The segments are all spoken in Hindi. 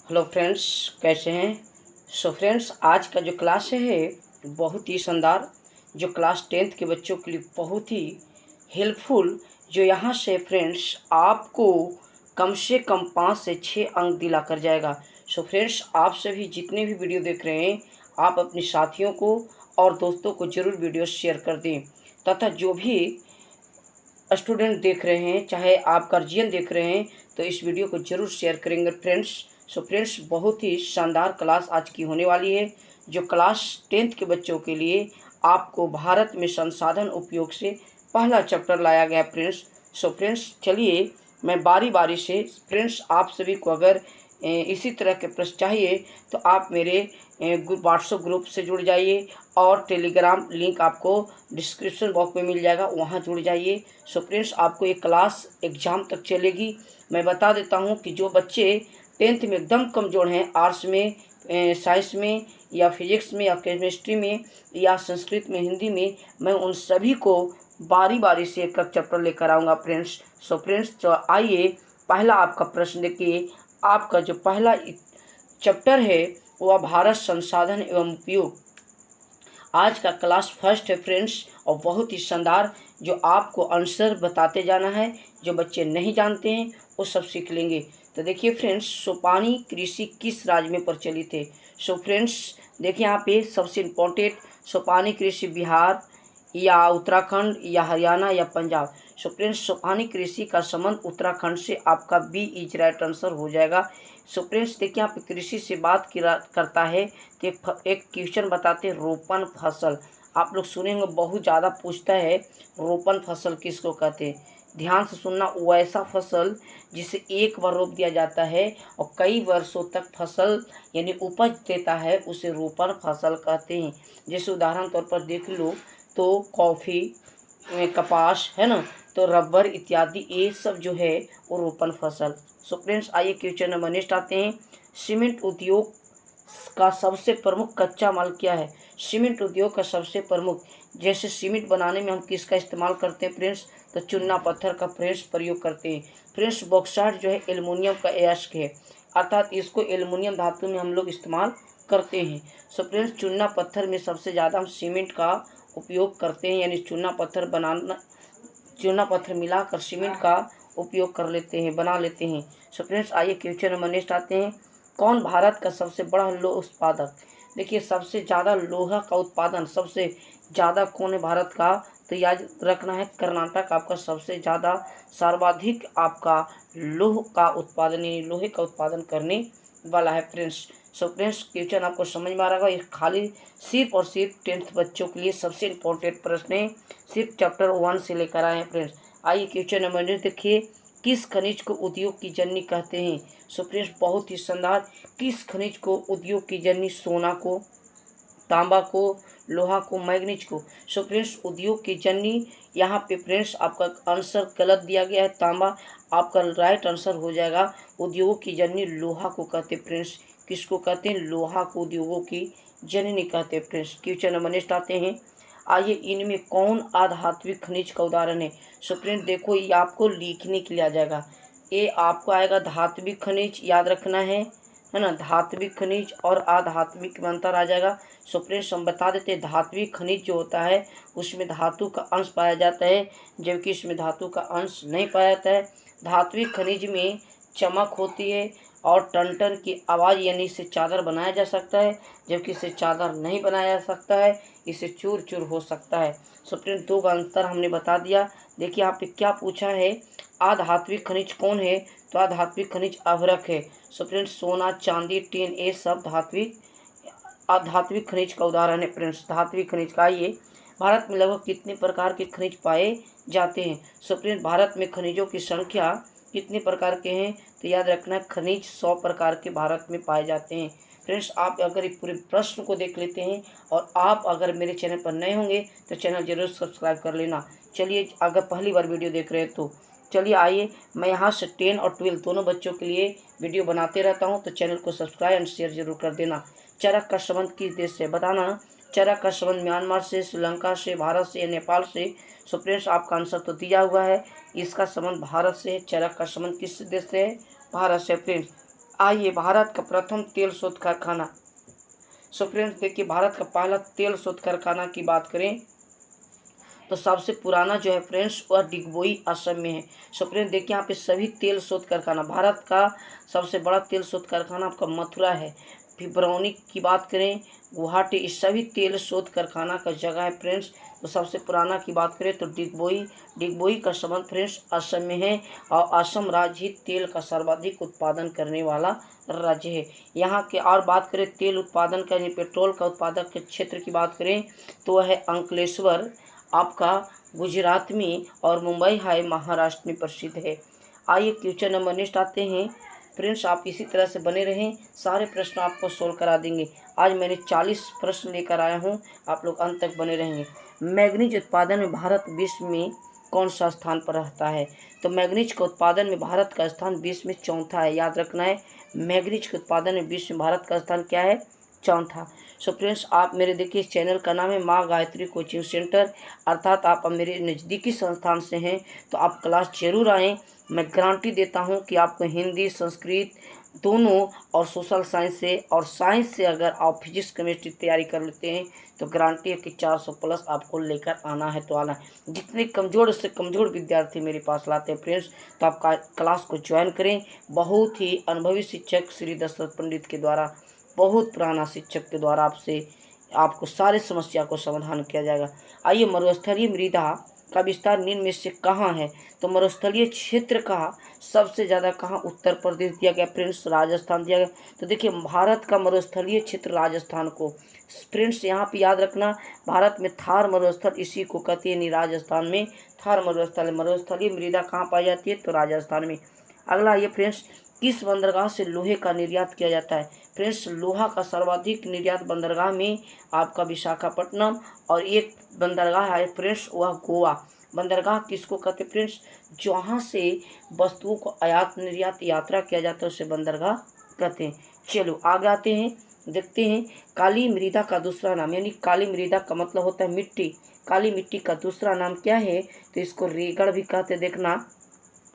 हेलो फ्रेंड्स, कैसे हैं। फ्रेंड्स, आज का जो क्लास है बहुत ही शानदार, जो क्लास 10th के बच्चों के लिए बहुत ही हेल्पफुल, जो यहाँ से फ्रेंड्स आपको कम से कम 5 से 6 अंक दिला कर जाएगा। फ्रेंड्स, आप सभी जितने भी वीडियो देख रहे हैं, आप अपने साथियों को और दोस्तों को ज़रूर वीडियो शेयर कर दें, तथा जो भी स्टूडेंट देख रहे हैं, चाहे आप गार्जियन देख रहे हैं, तो इस वीडियो को ज़रूर शेयर करेंगे फ्रेंड्स। फ्रेंड्स, बहुत ही शानदार क्लास आज की होने वाली है, जो क्लास 10th के बच्चों के लिए आपको भारत में संसाधन उपयोग से पहला चैप्टर लाया गया फ्रेंड्स। फ्रेंड्स, चलिए मैं बारी बारी से फ्रेंड्स आप सभी को अगर इसी तरह के प्रश्न चाहिए तो आप मेरे व्हाट्सएप ग्रुप से जुड़ जाइए और टेलीग्राम लिंक आपको डिस्क्रिप्शन बॉक्स में मिल जाएगा, वहाँ जुड़ जाइए। फ्रेंड्स, आपको ये क्लास एग्ज़ाम तक चलेगी। मैं बता देता हूँ कि जो बच्चे 10th में एकदम कमज़ोर हैं, आर्ट्स में, साइंस में या फिजिक्स में या केमिस्ट्री में या संस्कृत में, हिंदी में, मैं उन सभी को बारी बारी से एक एक चैप्टर लेकर आऊँगा फ्रेंड्स। फ्रेंड्स, तो आइए पहला आपका प्रश्न देखिए। आपका जो पहला चैप्टर है वह भारत संसाधन एवं उपयोग। आज का क्लास फर्स्ट है फ्रेंड्स, और बहुत ही शानदार, जो आपको आंसर बताते जाना है। जो बच्चे नहीं जानते हैं वो सब सीख लेंगे। तो देखिए फ्रेंड्स, सोपानी कृषि किस राज्य में प्रचलित है। फ्रेंड्स, देखिए यहाँ पे सबसे इम्पोर्टेंट, सोपानी कृषि बिहार या उत्तराखंड या हरियाणा या पंजाब। फ्रेंड्स, सोपानी कृषि का संबंध उत्तराखंड से, आपका बी इज राइट आंसर हो जाएगा। फ्रेंड्स, देखिए यहाँ पे कृषि से बात करता है तो एक क्वेश्चन बताते हैं, रोपण फसल। आप लोग सुनेंगे, बहुत ज़्यादा पूछता है, रोपण फसल किसको कहते हैं। ध्यान से सुनना, वैसा फसल जिसे एक बार रोप दिया जाता है और कई वर्षों तक फसल यानी उपज देता है, उसे रोपण फसल कहते हैं। जैसे उदाहरण तौर पर देख लो तो कॉफ़ी, कपास है ना, तो रबर इत्यादि, ये सब जो है वो रोपण फसल। फ्रेंड्स, आइए क्वेश्चन नंबर नेक्स्ट आते हैं। सीमेंट उद्योग का सबसे प्रमुख कच्चा माल क्या है। सीमेंट उद्योग का सबसे प्रमुख, जैसे सीमेंट बनाने में हम किसका इस्तेमाल करते हैं फ्रेंड्स, तो चूना पत्थर का फ्रेंड्स प्रयोग करते हैं। फ्रेंड्स, बॉक्साइट जो है एल्युमिनियम का अयस्क है, अर्थात इसको एल्युमिनियम धातु में हम लोग इस्तेमाल करते हैं। फ्रेंड्स, चूना पत्थर में सबसे ज़्यादा हम सीमेंट का उपयोग करते हैं, यानी चूना पत्थर मिलाकर सीमेंट का उपयोग कर लेते हैं, बना लेते हैं। फ्रेंड्स, आइए क्वेश्चन नंबर नेक्स्ट आते हैं। कौन भारत का सबसे बड़ा लोह उत्पादक। देखिए, सबसे ज़्यादा लोहा का उत्पादन सबसे ज़्यादा कौन है भारत का, तो याद रखना है कर्नाटक आपका सबसे ज़्यादा सर्वाधिक आपका लोह का उत्पादन यानी लोहे का उत्पादन करने वाला है फ्रेंड्स। फ्रेंड्स, क्वेश्चन आपको समझ में आ रहा होगा, ये खाली सिर्फ और सिर्फ 10th बच्चों के लिए सबसे इम्पोर्टेंट प्रश्न है, सिर्फ चैप्टर 1 से लेकर आए हैं फ्रेंड्स। आइए क्वेश्चन नंबर देखिए, किस खनिज को उद्योग की जननी कहते हैं। फ्रेंड्स, बहुत ही शानदार, किस खनिज को उद्योग की जननी, सोना को, तांबा को, लोहा को, मैग्नीज को। फ्रेंड्स, उद्योग की जननी, यहाँ पे फ्रेंड्स आपका आंसर गलत दिया गया है, तांबा। आपका राइट आंसर हो जाएगा, उद्योगों की जननी लोहा को कहते हैं फ्रेंड्स। किसको कहते हैं, लोहा को उद्योगों की जननी कहते हैं फ्रेंड्स। क्वेश्चन नंबर नेक्स्ट आते हैं। आइए, इनमें कौन आधात्विक खनिज का उदाहरण है। फ्रेंड्स, देखो ये आपको लिखने के लिए आ जाएगा, ये आपको आएगा धात्विक खनिज, याद रखना है ना, धात्विक खनिज और आधात्विक में अंतर आ जाएगा। फ्रेंड्स, हम बता देते हैं, धात्विक खनिज जो होता है उसमें धातु का अंश पाया जाता है, जबकि इसमें धातु का अंश नहीं पाया जाता है। धात्विक खनिज में चमक होती है और टन की आवाज़, यानी इसे चादर बनाया जा सकता है, जबकि इसे चादर नहीं बनाया जा सकता है, इसे चूर चूर हो सकता है। फ्रेंड्स, दो का अंतर हमने बता दिया। देखिए यहाँ पे क्या पूछा है, अधात्विक खनिज कौन है, तो अधात्विक खनिज अभ्रक है। फ्रेंड्स, सोना, चांदी, टिन, ये सब अधात्विक खनिज का उदाहरण है फ्रेंड्स, धात्विक खनिज का। ये भारत में लगभग कितने प्रकार के खनिज पाए जाते हैं। फ्रेंड्स, भारत में खनिजों की संख्या कितने प्रकार के हैं, तो याद रखना, खनिज 100 प्रकार के भारत में पाए जाते हैं। फ्रेंड्स, आप अगर इस पूरे प्रश्न को देख लेते हैं और आप अगर मेरे चैनल पर नए होंगे तो चैनल जरूर सब्सक्राइब कर लेना। चलिए, अगर पहली बार वीडियो देख रहे हैं तो चलिए आइए, मैं यहाँ से 10 और 12 दोनों बच्चों के लिए वीडियो बनाते रहता हूँ, तो चैनल को सब्सक्राइब एंड शेयर जरूर कर देना। चरक का संबंध किस देश से, बताना। चरक का संबंध म्यांमार से, श्रीलंका से, भारत से, नेपाल से। फ्रेंड्स, आपका आंसर तो दिया हुआ है, इसका संबंध भारत से है। चरक का संबंध किस देश से है, भारत से फ्रेंड्स। आइए भारत का प्रथम तेल शोध कारखाना। सो फ्रेंड्स देखिए, भारत का पहला तेल शोध कारखाना की बात करें तो सबसे पुराना जो है फ्रेंड्स वह डिगबोई असम में है। सो फ्रेंड्स देखिए, यहाँ पे सभी तेल शोध कारखाना, भारत का सबसे बड़ा तेल शोध कारखाना आपका मथुरा है। फिर बरौनी की बात करें, गुवाहाटी, इस सभी तेल शोध कारखाना का जगह है फ्रेंड्स। तो सबसे पुराना की बात करें तो डिगबोई का संबंध फ्रेंड्स असम में है, और असम राज्य ही तेल का सर्वाधिक उत्पादन करने वाला राज्य है। यहाँ के और बात करें तेल उत्पादन का, यानी पेट्रोल का उत्पादक के क्षेत्र की बात करें तो वह है अंकलेश्वर आपका गुजरात में, और मुंबई हाई महाराष्ट्र में प्रसिद्ध है। आइए क्वेश्चन नंबर नेक्स्ट आते हैं फ्रेंड्स। आप इसी तरह से बने रहें, सारे प्रश्न आपको सोल्व करा देंगे। आज मैंने 40 प्रश्न लेकर आया हूँ, आप लोग अंत तक बने रहेंगे। मैग्नीज उत्पादन में भारत विश्व में कौन सा स्थान पर रहता है? तो मैग्नीज के उत्पादन में भारत का स्थान विश्व में चौथा है, याद रखना है। मैग्नीज के उत्पादन में विश्व में भारत का स्थान क्या है? चौथा। सो फ्रेंड्स आप मेरे देखिए, इस चैनल का नाम है माँ गायत्री कोचिंग सेंटर, अर्थात आप मेरे नज़दीकी संस्थान से हैं तो आप क्लास जरूर आएँ। मैं गारंटी देता हूं कि आपको हिंदी, संस्कृत दोनों और सोशल साइंस से, और साइंस से अगर आप फिजिक्स केमिस्ट्री तैयारी कर लेते हैं तो गारंटी है कि 400 प्लस आपको लेकर आना है तो आना है। जितने कमज़ोर से कमज़ोर विद्यार्थी मेरे पास लाते हैं फ्रेंड्स, तो आप क्लास को ज्वाइन करें। बहुत ही अनुभवी शिक्षक श्री दशरथ पंडित के द्वारा, बहुत पुराना शिक्षक के द्वारा आपको सारी समस्या को समाधान किया जाएगा। आइए, मरुस्थलीय मृदा का विस्तार निम्न में से कहाँ है? तो मरुस्थलीय क्षेत्र का सबसे ज़्यादा कहाँ? उत्तर प्रदेश दिया गया फ्रेंड्स, राजस्थान दिया गया। तो देखिए, भारत का मरुस्थलीय क्षेत्र राजस्थान को फ्रेंड्स यहाँ पे याद रखना, भारत में थार मरुस्थल इसी को कहते हैं, राजस्थान में थार मरुस्थल, मरुस्थलीय मृदा कहाँ पाई जाती है? तो राजस्थान में। अगला ये फ्रेंड्स, किस बंदरगाह से लोहे का निर्यात किया जाता है? फ्रेंड्स लोहा का सर्वाधिक निर्यात बंदरगाह में आपका विशाखापट्टनम, और एक बंदरगाह है फ्रेंड्स वह गोवा। बंदरगाह किसको कहते हैं फ्रेंड्स? जहाँ से वस्तुओं को आयात निर्यात यात्रा किया जाता है उसे बंदरगाह कहते हैं। चलो आगे आते हैं, देखते हैं काली मृदा का दूसरा नाम, यानी काली मृदा का मतलब होता है मिट्टी। काली मिट्टी का दूसरा नाम क्या है? तो इसको रेगड़ भी कहते, देखना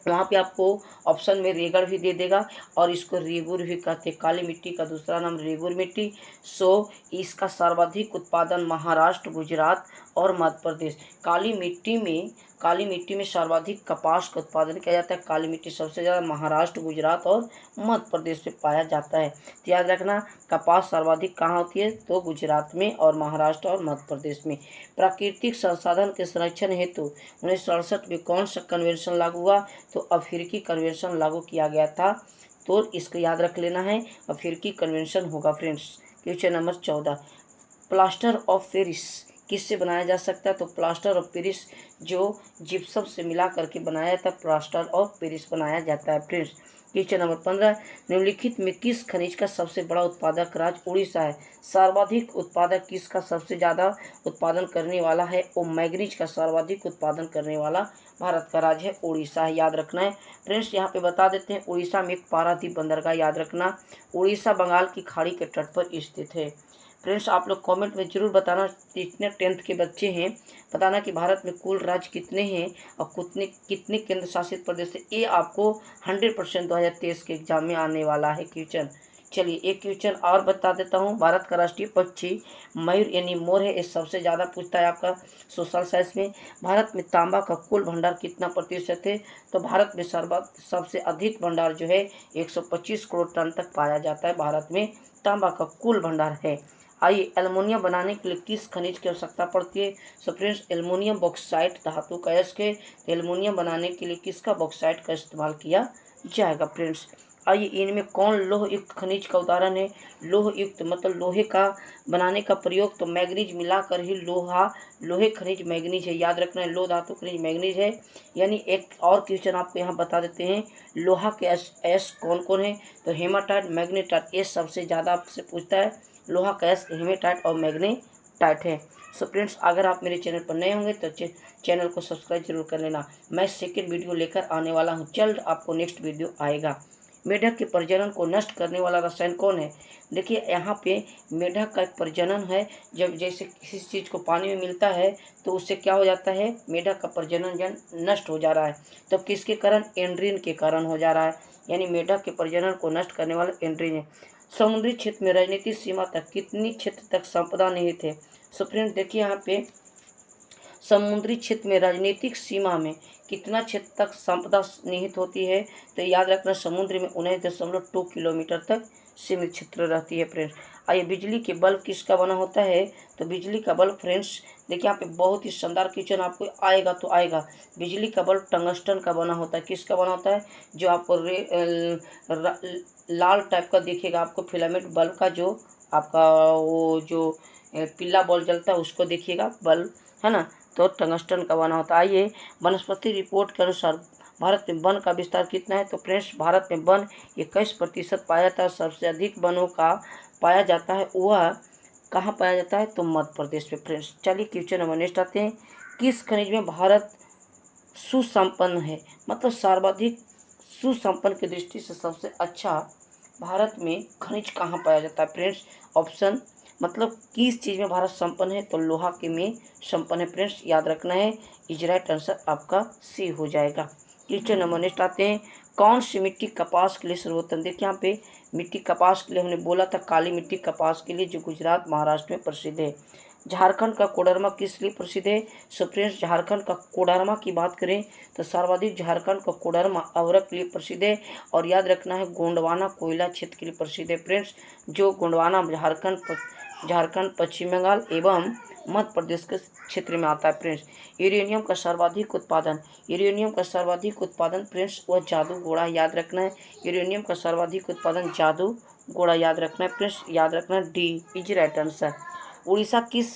वहाँ पे आपको ऑप्शन में रेगड़ भी दे देगा, और इसको रेगुर भी कहते हैं। काली मिट्टी का दूसरा नाम रेगुर मिट्टी। सो इसका सर्वाधिक उत्पादन महाराष्ट्र, गुजरात और मध्य प्रदेश। काली मिट्टी में सर्वाधिक कपास का उत्पादन किया जाता है। काली मिट्टी सबसे ज़्यादा महाराष्ट्र, गुजरात और मध्य प्रदेश में पाया जाता है। तो याद रखना, कपास सर्वाधिक कहाँ होती है? तो गुजरात में, और महाराष्ट्र और मध्य प्रदेश में। प्राकृतिक संसाधन के संरक्षण हेतु 1968 में कौन सा कन्वेंशन लागू हुआ? तो अफ्रीकी कन्वेंशन लागू किया गया था। तो इसको याद रख लेना है, अफ्रीकी कन्वेंशन होगा friends. Question number 14, plaster of Paris किससे बनाया जा सकता है? तो प्लास्टर ऑफ पेरिस जो जिप्सम से मिला करके बनाया जाता है, प्लास्टर ऑफ पेरिस बनाया जाता है फ्रेंड्स। क्वेश्चन नंबर 15, निम्नलिखित में किस खनिज का सबसे बड़ा उत्पादक राज्य उड़ीसा है? सर्वाधिक उत्पादक किसका सबसे ज़्यादा उत्पादन करने वाला है? वो मैग्नीज का सर्वाधिक उत्पादन करने वाला भारत का राज्य है उड़ीसा है, याद रखना है फ्रेंड्स। यहाँ पे बता देते हैं, उड़ीसा में एक पारादीप बंदरगाह, याद रखना। उड़ीसा बंगाल की खाड़ी के तट पर स्थित है। फ्रेंड्स आप लोग कमेंट में जरूर बताना, कितने 10th के बच्चे हैं, बताना कि भारत में कुल राज्य कितने हैं और कितने केंद्र शासित प्रदेश है। ये आपको 100% 2023 के एग्जाम में आने वाला है क्वेश्चन। चलिए एक क्वेश्चन और बता देता हूँ। भारत का राष्ट्रीय पक्षी मयूर यानी मोर है, ये सबसे ज़्यादा पूछता है आपका सोशल साइंस में। भारत में तांबा का कुल भंडार कितना प्रतिशत है? तो भारत में सबसे अधिक भंडार जो है 125 करोड़ टन तक पाया जाता है, भारत में तांबा का कुल भंडार है। आइए, एल्युमिनियम बनाने के लिए किस खनिज की आवश्यकता पड़ती है? सो फ्रेंड्स एल्युमिनियम बॉक्साइट धातु का अयस्क है। एल्युमिनियम बनाने के लिए किसका बॉक्साइट का इस्तेमाल किया जाएगा फ्रेंड्स? आइए, इनमें कौन लोह युक्त खनिज का उदाहरण है? लोह युक्त मतलब लोहे का बनाने का प्रयोग, तो मैग्नीज मिलाकर ही लोहे खनिज मैग्नीज है, याद रखना है। लोह धातु खनिज मैग्नीज है। यानी एक और क्वेश्चन आपको यहाँ बता देते हैं, लोहा के अयस्क कौन कौन है? तो हेमाटाइट, मैग्नेटाइट, ये सबसे ज़्यादा आपसे पूछता है। लोहा का अयस्क हेमाटाइट और मैग्नेटाइट है। सो फ्रेंड्स अगर आप मेरे चैनल पर नए होंगे तो चैनल को सब्सक्राइब जरूर कर लेना। मैं सेकेंड वीडियो लेकर आने वाला हूँ, जल्द आपको नेक्स्ट वीडियो आएगा। मेढक के प्रजनन को नष्ट करने वाला रसायन कौन है? देखिए यहाँ पे मेढक का एक प्रजनन है, जब जैसे किसी चीज़ को पानी में मिलता है तो उससे क्या हो जाता है? मेढक का प्रजनन नष्ट हो जा रहा है। तो किसके कारण? एंड्रीन के कारण हो जा रहा है। यानी मेढक के प्रजनन को नष्ट करने वाले एंड्रीज हैं। समुद्री क्षेत्र में राजनीतिक सीमा तक कितनी क्षेत्र तक संपदा निहित है? सो फ्रेंड्स देखिए यहाँ पे समुद्री क्षेत्र में राजनीतिक सीमा में कितना क्षेत्र तक संपदा निहित होती है? तो याद रखना समुद्र में 19.2 किलोमीटर तक सीमित क्षेत्र रहती है फ्रेंड्स। आइए बिजली के बल्ब किसका बना होता है? तो बिजली का बल्ब फ्रेंड्स देखिए यहाँ पे बहुत ही शानदार क्वेश्चन आपको आएगा तो आएगा। बिजली का बल्ब टंगस्टन का बना होता है। किसका बना होता है? जो आपको लाल टाइप का दिखेगा आपको फिलामेंट बल्ब का, जो आपका वो जो पीला बल्ब जलता है उसको देखिएगा बल्ब, है ना, तो टंगस्टन का बना होता है। आइए वनस्पति रिपोर्ट के अनुसार भारत में वन का विस्तार कितना है? तो फ्रेंड्स भारत में वन 21% पाया जाता है। सबसे अधिक वनों का पाया जाता है वह कहाँ पाया जाता है? तो मध्य प्रदेश में फ्रेंड्स। चलिए क्वेश्चन नंबर नेक्स्ट आते हैं। किस खनिज में भारत सुसंपन्न है? मतलब सर्वाधिक सुसंपन्न की दृष्टि से सबसे अच्छा भारत में खनिज कहाँ पाया जाता है फ्रेंड्स? ऑप्शन मतलब किस चीज़ में भारत संपन्न है? तो लोहा के में संपन्न है फ्रेंड्स, याद रखना है। इज राइट आंसर आपका सी हो जाएगा। क्वेश्चन नंबर नेक्स्ट आते हैं। कौन सी मिट्टी कपास के लिए सर्वोत्तम? देखिए यहाँ पे मिट्टी कपास के लिए हमने बोला था काली मिट्टी कपास के लिए, जो गुजरात महाराष्ट्र में प्रसिद्ध है। झारखंड का कोडरमा किस लिए प्रसिद्ध है? सो फ्रेंड्स झारखंड का कोडरमा की बात करें तो सर्वाधिक झारखंड का कोडरमा अवरक के लिए प्रसिद्ध है। और याद रखना है गोंडवाना कोयला क्षेत्र के लिए प्रसिद्ध है फ्रेंड्स, जो गोंडवाना झारखंड पश्चिम बंगाल एवं मध्य प्रदेश के क्षेत्र में आता है फ्रेंड्स। यूरेनियम का सर्वाधिक उत्पादन फ्रेंड्स वह जादू घोड़ा, याद रखना है। यूरेनियम का सर्वाधिक उत्पादन जादू घोड़ा, याद रखना है फ्रेंड्स, याद रखना D is right answer. Orissa किस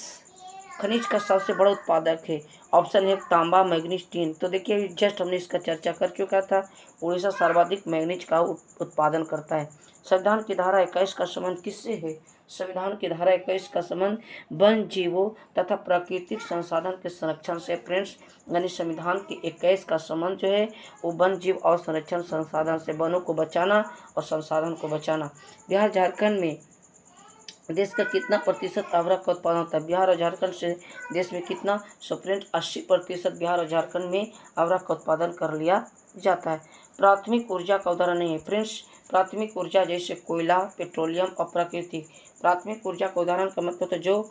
खनिज का सबसे बड़ा उत्पादक है? ऑप्शन है तांबा, मैग्नीज, टीन। तो देखिए जस्ट हमने इसका चर्चा कर चुका था। उड़ीसा सर्वाधिक मैग्नीज का उत्पादन करता है। संविधान की धारा 21 का संबंध किससे है? संविधान की धारा 21 का संबंध वन जीवों तथा प्राकृतिक संसाधन के संरक्षण से फ्रेंड्स, यानी संविधान के 21 का संबंध जो है वो वन जीव और संरक्षण संसाधन से, वनों को बचाना और संसाधन को बचाना। बिहार झारखंड में देश का कितना प्रतिशत अवरक का उत्पादन होता है? बिहार और झारखंड से देश में कितना? सो फ्रेंड्स 80% बिहार और झारखंड में अवरक का उत्पादन कर लिया जाता है। प्राथमिक ऊर्जा का उदाहरण नहीं है फ्रेंड्स। प्राथमिक ऊर्जा जैसे कोयला, पेट्रोलियम और प्राकृतिक। प्राथमिक ऊर्जा का उदाहरण का मतलब तो जो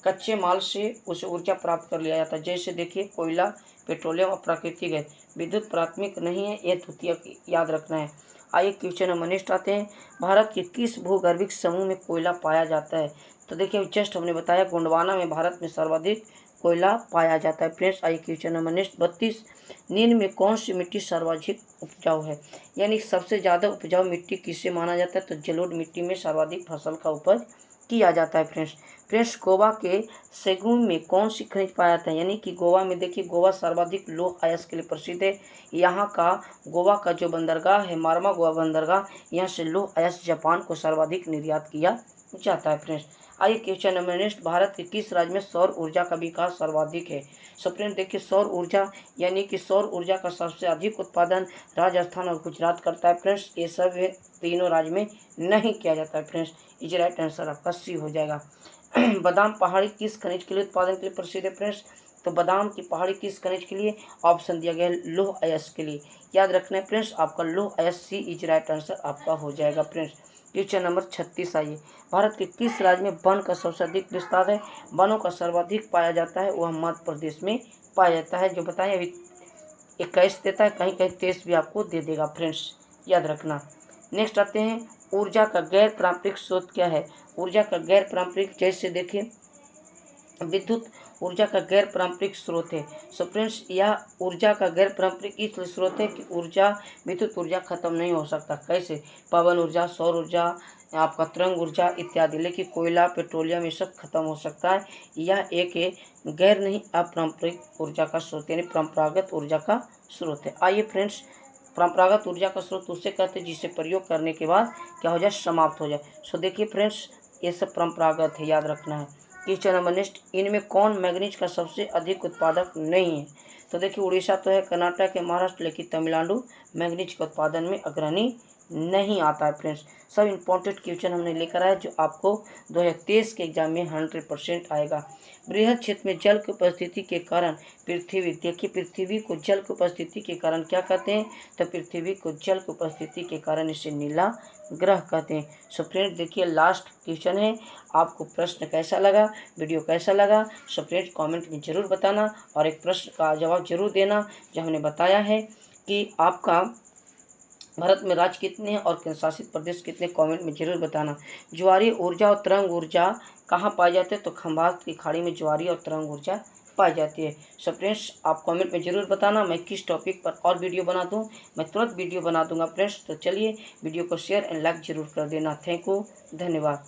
कच्चे माल से उसे ऊर्जा प्राप्त कर लिया जाता है, जैसे देखिए कोयला, पेट्रोलियम और प्राकृतिक है। विद्युत प्राथमिक नहीं है, यह द्वितीयक, याद रखना है। आइए क्वेश्चन नंबर नेक्स्ट आते हैं। भारत के किस भूगर्भिक समूह में कोयला पाया जाता है? तो देखिए जस्ट हमने बताया गोंडवाना में भारत में सर्वाधिक कोयला पाया जाता है फ्रेंड्स। आइए क्वेश्चन नंबर नेक्स्ट 32। निम्न में कौन सी मिट्टी सर्वाधिक उपजाऊ है? यानी सबसे ज़्यादा उपजाऊ मिट्टी किसे माना जाता है? तो जलोढ़ मिट्टी में सर्वाधिक फसल का उपज किया जाता है फ्रेंड्स। गोवा के सेगुन में कौन सी खनिज पाया जाता है? यानी कि गोवा में देखिए गोवा सर्वाधिक लौह अयस्क के लिए प्रसिद्ध है। यहाँ का गोवा का जो बंदरगाह है मार्मा गोवा बंदरगाह, यहाँ से लौह अयस्क जापान को सर्वाधिक निर्यात किया जाता है फ्रेंड्स। आइए क्वेश्चन नंबर नेक्स्ट। भारत के किस राज्य में सौर ऊर्जा का विकास सर्वाधिक है? सो फ्रेंड्स देखिए सौर ऊर्जा यानी कि सौर ऊर्जा का सबसे अधिक उत्पादन राजस्थान और गुजरात करता है फ्रेंड्स। ये सब तीनों राज्य में नहीं किया जाता है फ्रेंड्स। इज राइट आंसर आपका सी हो जाएगा। बादाम पहाड़ी किस खनिज के लिए उत्पादन के लिए प्रसिद्ध है फ्रेंड्स? तो बादाम की पहाड़ी किस खनिज के लिए? ऑप्शन दिया गया है लौह अयस्क के लिए, याद रखना है फ्रेंड्स आपका लौह अयस्क, सी इज राइट आंसर आपका हो जाएगा फ्रेंड्स। क्वेश्चन नंबर 36 आइए। भारत के किस राज्य में वन का सबसे अधिक विस्तार है? वनों का सर्वाधिक पाया जाता है वह मध्य प्रदेश में पाया जाता है। जो बताएं अभी 21 देता है, कहीं कहीं 23 भी आपको दे देगा फ्रेंड्स, याद रखना। नेक्स्ट आते हैं ऊर्जा का गैर पारंपरिक स्रोत क्या है? ऊर्जा का गैर पारंपरिक जैसे देखिए विद्युत ऊर्जा का गैर पारंपरिक स्रोत है। सो फ्रेंड्स यह ऊर्जा का गैर पारंपरिक इसलिए स्रोत है कि विद्युत ऊर्जा खत्म नहीं हो सकता। कैसे? पवन ऊर्जा, सौर ऊर्जा, आपका तरंग ऊर्जा इत्यादि, लेकिन कोयला, पेट्रोलियम ये सब खत्म हो सकता है। यह एक गैर नहीं अपारंपरिक ऊर्जा का स्रोत यानी परंपरागत ऊर्जा का स्रोत है। आइए फ्रेंड्स परंपरागत ऊर्जा का स्रोत उसे कहते हैं जिसे प्रयोग करने के बाद क्या हो जाए? समाप्त हो जाए। सो देखिए फ्रेंड्स ये सब परंपरागत है, याद रखना है। Question number next. इनमें कौन मैग्नीज का सबसे अधिक उत्पादक नहीं है? तो देखिए उड़ीसा तो है, कर्नाटक है, महाराष्ट्र, लेकिन तमिलनाडु मैग्नीज के उत्पादन में अग्रणी नहीं आता है फ्रेंड्स। सब इम्पोर्टेंट क्वेश्चन हमने लेकर आया जो आपको 2023 के एग्जाम में 100% आएगा। बृहद क्षेत्र में जल की उपस्थिति के कारण पृथ्वी, देखिए पृथ्वी को जल की उपस्थिति के कारण क्या कहते हैं, तो पृथ्वी को जल की उपस्थिति के कारण इसे नीला ग्रह कहते हैं। सो फ्रेंड देखिए लास्ट क्वेश्चन है, आपको प्रश्न कैसा लगा, वीडियो कैसा लगा, सो फ्रेंड कमेंट में ज़रूर बताना और एक प्रश्न का जवाब जरूर देना जो हमने बताया है कि आपका भारत में राज्य कितने हैं और केंद्र शासित प्रदेश कितने, कमेंट में जरूर बताना। ज्वारीय ऊर्जा और तरंग ऊर्जा कहाँ पाई जाती है, तो खंभात की खाड़ी में ज्वारीय और तरंग ऊर्जा पाई जाती है। सो फ्रेंड्स आप कमेंट में जरूर बताना मैं किस टॉपिक पर और वीडियो बना दूं, मैं तुरंत वीडियो बना दूंगा फ्रेंड्स। तो चलिए वीडियो को शेयर एंड लाइक जरूर कर देना। थैंक यू, धन्यवाद।